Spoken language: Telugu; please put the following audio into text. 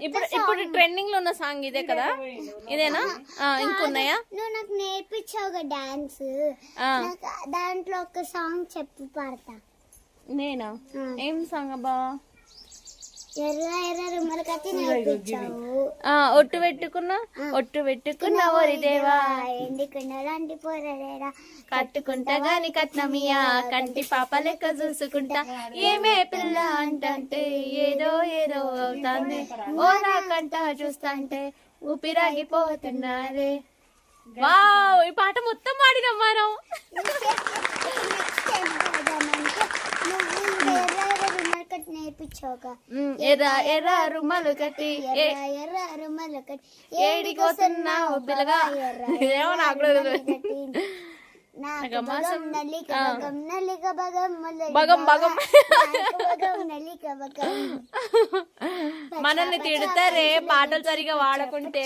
ఇప్పుడు ట్రెండింగ్ లో ఉన్న సాంగ్ ఇదే కదా, ఇదేనా? ఇంకున్నాయా? నువ్వు నాకు నేర్పించావు డాన్స్, దాంట్లో ఒక సాంగ్ చెప్పు పాడతా. నేనా? ఏం సాంగ్ అబ్బా? ఎర్ర ఎర్ర రుమ్మల కట్టి నేర్పించావు. ఒట్టు పెట్టుకున్నా ఓరి దేవా, ఎండికున్నలాంటి పోరలేరా, కట్టుకుంటా గాని కట్నమియా, కంటి పాప లెక్క చూసుకుంటా, ఏమే పిల్ల అంటే ఏదో ఏదో అవుతాంది, ఓ నాకంట చూస్తాంటే ఊపిరాగిపోతున్నారే. వావ్, ఈ పాట మొత్తం పాడినాం మనం. నేర్పించావుగా, ఎర్ర ఎర్ర రుమాలు కట్టి ఎర్ర రుమ్మల కట్టి ఏడిపోతున్నావు పిల్లగా, ఏమో నాకు కూడా తెలియదు. మనల్ని తిడతారే పాటలు సరిగా వాడకుంటే.